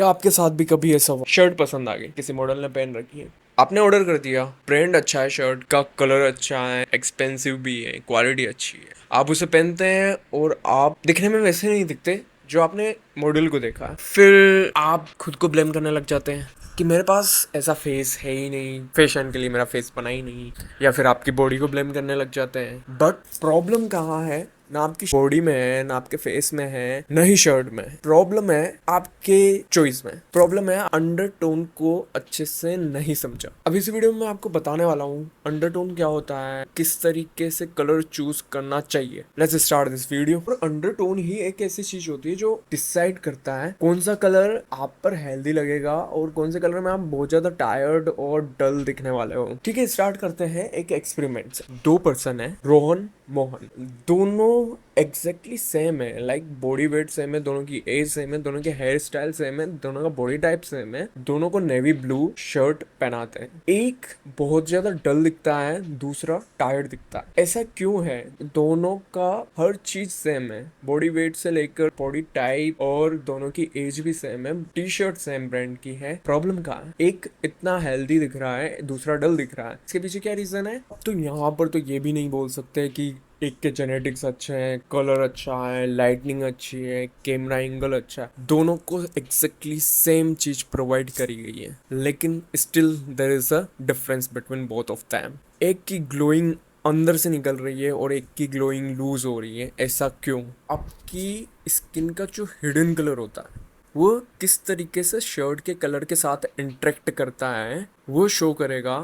क्या आपके साथ भी कभी ऐसा हुआ, शर्ट पसंद आ गई, किसी मॉडल ने पहन रखी है, आपने ऑर्डर कर दिया, ब्रांड अच्छा है, शर्ट का कलर अच्छा है, एक्सपेंसिव भी है, क्वालिटी अच्छी है, आप उसे पहनते हैं और आप दिखने में वैसे नहीं दिखते जो आपने मॉडल को देखा है। फिर आप खुद को ब्लेम करने लग जाते हैं कि मेरे पास ऐसा फेस है ही नहीं, फैशन के लिए मेरा फेस बना ही नहीं, या फिर आपकी बॉडी को ब्लेम करने लग जाते हैं। बट प्रॉब्लम कहाँ है? ना आपकी बॉडी में है, ना आपके फेस में है, ना ही शर्ट में। प्रॉब्लम है आपके चॉइस में। प्रॉब्लम है अंडरटोन को अच्छे से नहीं समझा। अब इस वीडियो में मैं आपको बताने वाला हूँ अंडरटोन क्या होता है, किस तरीके से कलर चूज करना चाहिए। Let's start this video. और अंडरटोन ही एक ऐसी चीज होती है जो डिसाइड करता है कौन सा कलर आप पर हेल्दी लगेगा और कौन से कलर में आप बहुत ज्यादा टायर्ड और डल दिखने वाले हो। ठीक है, स्टार्ट करते हैं एक एक्सपेरिमेंट से। दो पर्सन है, रोहन मोहन, दोनों एग्जैक्टली सेम है, लाइक बॉडी वेट सेम है, दोनों की एज सेम है, दोनों के हेयर स्टाइल सेम है, दोनों का बॉडी टाइप सेम है, दोनों को नेवी ब्लू शर्ट पहनाते हैं। एक बहुत ज्यादा डल दिखता है, दूसरा टायर्ड दिखता है। ऐसा क्यों है? दोनों का हर चीज सेम है, बॉडी वेट से लेकर बॉडी टाइप, और दोनों की एज भी सेम है, टी शर्ट सेम ब्रांड की है। प्रॉब्लम कहाँ है? एक इतना हेल्दी दिख रहा है, दूसरा डल दिख रहा है। इसके पीछे क्या रीजन है? तो यहाँ पर तो ये भी नहीं बोल सकते कि एक के जेनेटिक्स अच्छे हैं, कलर अच्छा है, लाइटनिंग अच्छी है, कैमरा एंगल अच्छा है। दोनों को एग्जैक्टली सेम चीज प्रोवाइड करी गई है, लेकिन still there is a difference between both of them. एक की ग्लोइंग अंदर से निकल रही है और एक की ग्लोइंग लूज हो रही है। ऐसा क्यों? आपकी स्किन का जो हिडन कलर होता है वो किस तरीके से शर्ट के कलर के साथ इंटरेक्ट करता है, वो शो करेगा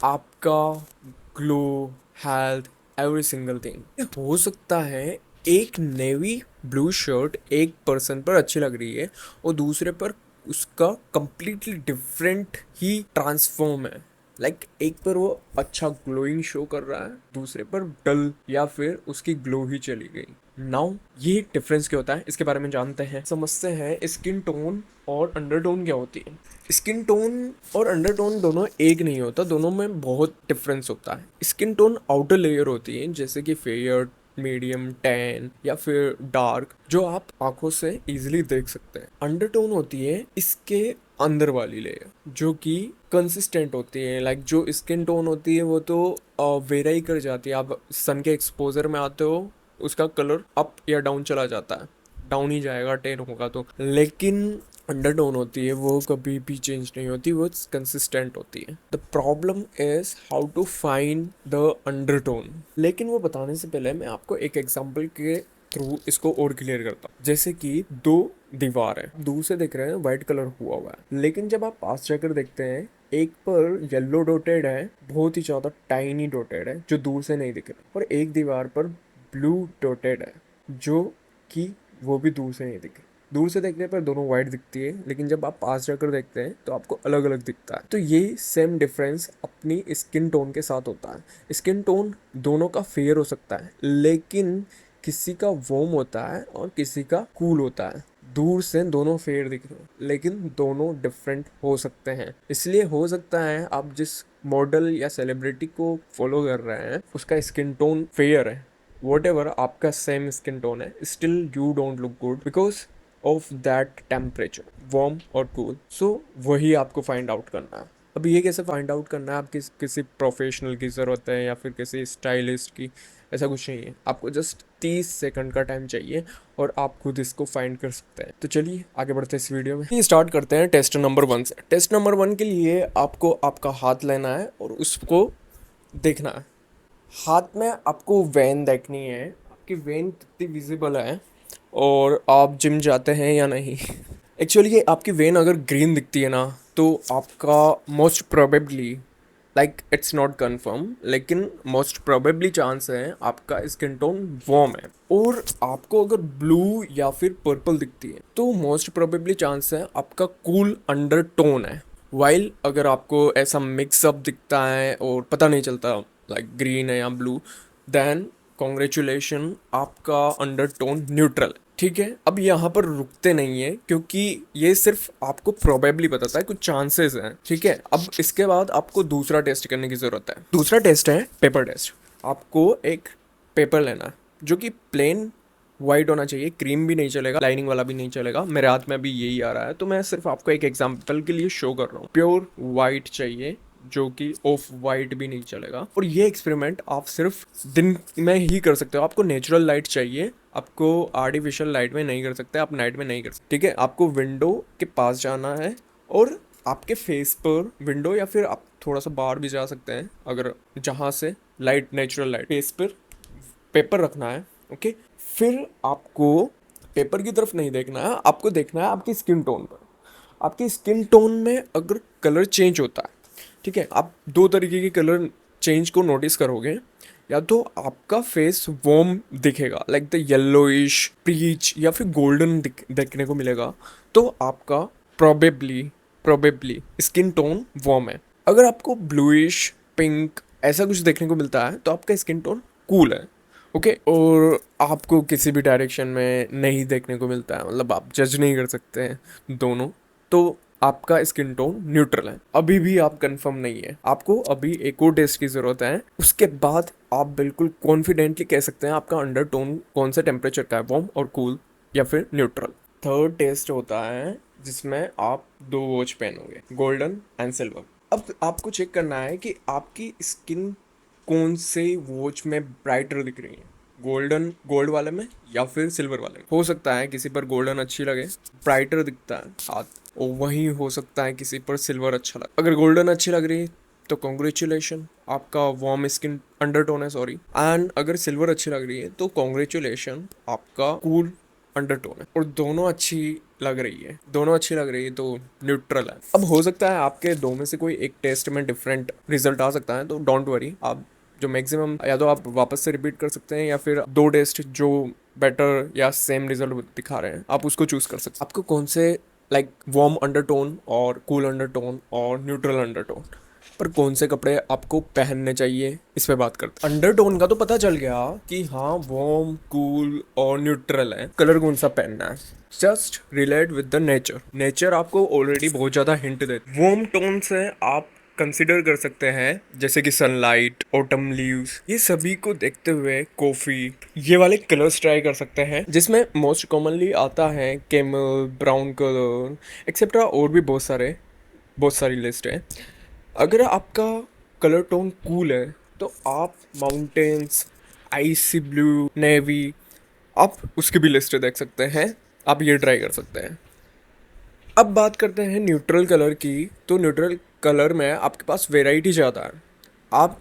आपका glow, health, every single thing. हो सकता है एक नेवी ब्लू शर्ट एक पर्सन पर अच्छी लग रही है और दूसरे पर उसका कंप्लीटली डिफरेंट ही ट्रांसफॉर्म है। लाइक एक पर वो अच्छा ग्लोइंग शो कर रहा है, दूसरे पर डल, या फिर उसकी ग्लो ही चली गई। नाउ ये डिफरेंस क्या होता है इसके बारे में जानते हैं, समझते हैं। स्किन टोन और अंडरटोन क्या होती है। स्किन टोन और अंडरटोन दोनों एक नहीं होता, दोनों में बहुत डिफरेंस होता है। स्किन टोन आउटर लेयर होती है, जैसे कि फेयर, मीडियम, टैन या फिर डार्क, जो आप आंखों से इजीली देख सकते हैं। अंडरटोन होती है इसके अंदर वाली लेयर, जो कि कंसिस्टेंट होती है। लाइक जो स्किन टोन होती है वो तो वेरी कर जाती है, आप सन के एक्सपोजर में आते हो उसका कलर अप या डाउन चला जाता है, डाउन ही जाएगा टेन होगा तो। लेकिन अंडरटोन होती है वो कभी भी चेंज नहीं होती, वो कंसिस्टेंट होती है। The problem is how to find the undertone. लेकिन वो बताने से पहले मैं आपको एक एग्जांपल के थ्रू इसको और क्लियर करता हूँ। जैसे कि दो दीवार है, दूर से देख रहे हैं व्हाइट कलर हुआ हुआ है, लेकिन जब आप पास जाकर देखते हैं एक पर येलो डॉटेड है, बहुत ही ज्यादा टाइनी डॉटेड है जो दूर से नहीं दिख रहा, और एक दीवार पर ब्लू डॉटेड है जो कि वो भी दूर से नहीं दिख रही। दूर से देखने पर दोनों वाइट दिखती है, लेकिन जब आप पास जाकर देखते हैं तो आपको अलग अलग दिखता है। तो ये सेम डिफरेंस अपनी स्किन टोन के साथ होता है। स्किन टोन दोनों का फेयर हो सकता है, लेकिन किसी का वार्म होता है और किसी का कूल होता है। दूर से दोनों फेयर दिख रहे हो, लेकिन दोनों डिफरेंट हो सकते हैं। इसलिए हो सकता है आप जिस मॉडल या सेलिब्रिटी को फॉलो कर रहे हैं उसका स्किन टोन फेयर है, वॉट एवर आपका सेम स्किन टोन है, still you don't look good because of that temperature, warm और कूल। सो वही आपको फाइंड आउट करना है। अब ये कैसे फाइंड आउट करना है? आप किसी प्रोफेशनल की ज़रूरत है या फिर किसी स्टाइलिस्ट की? ऐसा कुछ नहीं है, आपको जस्ट 30 सेकंड का टाइम चाहिए और आप खुद इसको फाइंड कर सकते हैं। तो चलिए आगे बढ़ते हैं इस वीडियो में। ये स्टार्ट करते हैं टेस्ट नंबर 1 से। टेस्ट नंबर 1 के लिए आपको आपका हाथ लेना है और उसको देखना है। हाथ में आपको वेन देखनी है, आपकी वेन कितनी विजिबल है और आप जिम जाते हैं या नहीं। एक्चुअली ये आपकी वेन अगर ग्रीन दिखती है ना तो आपका most probably, like it's not confirm, लेकिन मोस्ट प्रोबेबली चांस है आपका स्किन टोन वार्म है। और आपको अगर ब्लू या फिर पर्पल दिखती है तो मोस्ट प्रोबेबली चांस है आपका कूल अंडर टोन है। वाइल अगर आपको ऐसा मिक्सअप दिखता है और पता नहीं चलता लाइक ग्रीन है या ब्लू, देन कॉन्ग्रेचुलेशन, आपका अंडरटोन न्यूट्रल है। ठीक है, अब यहाँ पर रुकते नहीं है क्योंकि ये सिर्फ आपको प्रोबेबली बताता है, कुछ चांसेस हैं। ठीक है, अब इसके बाद आपको दूसरा टेस्ट करने की ज़रूरत है। दूसरा टेस्ट है पेपर टेस्ट। आपको एक पेपर लेना है जो कि प्लेन वाइट होना चाहिए, क्रीम भी नहीं चलेगा, लाइनिंग वाला भी नहीं चलेगा। मेरे हाथ में अभी यही आ रहा है, तो मैं सिर्फ आपको एक एग्जांपल के लिए शो कर रहा हूँ। प्योर वाइट चाहिए, जो कि ऑफ वाइट भी नहीं चलेगा। और ये एक्सपेरिमेंट आप सिर्फ दिन में ही कर सकते हो। आपको नेचुरल लाइट चाहिए, आपको आर्टिफिशियल लाइट में नहीं कर सकते, आप नाइट में नहीं कर सकते, ठीक है। आपको विंडो के पास जाना है और आपके फेस पर विंडो, या फिर आप थोड़ा सा बाहर भी जा सकते हैं, अगर जहाँ से लाइट, नेचुरल लाइट, फेस पर पेपर रखना है, ओके। फिर आपको पेपर की तरफ नहीं देखना है, आपको देखना है आपकी स्किन टोन पर। आपकी स्किन टोन में अगर कलर चेंज होता है, ठीक है, आप दो तरीके के कलर चेंज को नोटिस करोगे। या तो आपका फेस वार्म दिखेगा, लाइक द येलोइश, पीच, या फिर गोल्डन देखने को मिलेगा, तो आपका probably probably skin tone warm है। अगर आपको ब्लूइश, पिंक ऐसा कुछ देखने को मिलता है, तो आपका स्किन टोन कूल है, ओके। और आपको किसी भी डायरेक्शन में नहीं देखने को मिलता है, मतलब आप जज नहीं कर सकते हैं दोनों, तो आपका स्किन टोन न्यूट्रल है। अभी भी आप कंफर्म नहीं है, आपको अभी एक और टेस्ट की ज़रूरत है। उसके बाद आप बिल्कुल कॉन्फिडेंटली कह सकते हैं आपका अंडर टोन कौन सा टेम्परेचर का है, वार्म और कूल या फिर न्यूट्रल। थर्ड टेस्ट होता है जिसमें आप दो वॉच पहनोगे, गोल्डन एंड सिल्वर। अब आपको चेक करना है कि आपकी स्किन कौन से वॉच में ब्राइटर दिख रही है, गोल्डन, गोल्ड वाले में या फिर सिल्वर वाले में। हो सकता है किसी पर गोल्डन अच्छी लगे, ब्राइटर दिखता है हाथ, और वहीं हो सकता है किसी पर सिल्वर अच्छा लगे। अगर गोल्डन अच्छी लग रही है तो कॉन्ग्रेचुलेशन, आपका वार्म स्किन अंडरटोन है, सॉरी। एंड अगर सिल्वर अच्छी लग रही है तो कॉन्ग्रेचुलेशन, आपका कूल अंडरटोन है। और दोनों अच्छी लग रही है, दोनों अच्छी लग रही है तो न्यूट्रल है। अब हो सकता है आपके दो में से कोई एक टेस्ट में डिफरेंट रिजल्ट आ सकता है, तो डोंट वरी। आप जो मैक्सिमम, या तो आप वापस से रिपीट कर सकते हैं, या फिर दो टेस्ट जो बेटर या सेम रिजल्ट दिखा रहे हैं आप उसको चूज कर सकते हैं। आपको कौन से, लाइक वार्म अंडरटोन और कूल अंडरटोन और न्यूट्रल अंडरटोन पर कौन से कपड़े आपको पहनने चाहिए, इस पे बात करते हैं। अंडरटोन का तो पता चल गया कि हाँ वार्म, कूल और न्यूट्रल है। कलर कौन सा पहनना है, just relate with the nature. Nature आपको ऑलरेडी बहुत ज़्यादा हिंट देती है। वार्म टोन से आप कंसिडर कर सकते हैं जैसे कि सनलाइट, ऑटम लीव्स, ये सभी को देखते हुए कॉफी, ये वाले कलर्स ट्राई कर सकते हैं, जिसमें मोस्ट कॉमनली आता है कैमल, ब्राउन कलर एक्सेट्रा, और भी बहुत सारी लिस्ट है। अगर आपका कलर टोन कूल है तो आप माउंटेन्स, आइसी ब्लू, नेवी, आप उसकी भी लिस्ट देख सकते हैं, आप ये ट्राई कर सकते हैं। अब बात करते हैं न्यूट्रल कलर की। तो न्यूट्रल कलर में आपके पास वेराइटी ज़्यादा है, आप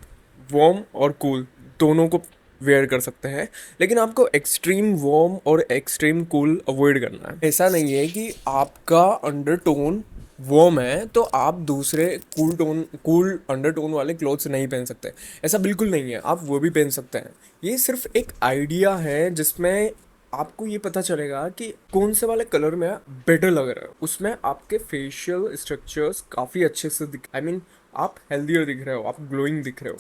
वार्म और कूल दोनों को वेयर कर सकते हैं, लेकिन आपको एक्सट्रीम वार्म और एक्सट्रीम कूल अवॉइड करना है। ऐसा नहीं है कि आपका अंडरटोन वार्म है तो आप दूसरे कूल अंडरटोन वाले क्लोथ्स नहीं पहन सकते, ऐसा बिल्कुल नहीं है, आप वो भी पहन सकते हैं। ये सिर्फ एक आइडिया है जिसमें आपको ये पता चलेगा कि कौन से वाले कलर में बेटर लग रहा है, उसमें आपके फेशियल स्ट्रक्चर्स काफ़ी अच्छे से दिख, आई मीन आप हेल्दियर दिख रहे हो, आप ग्लोइंग दिख रहे हो।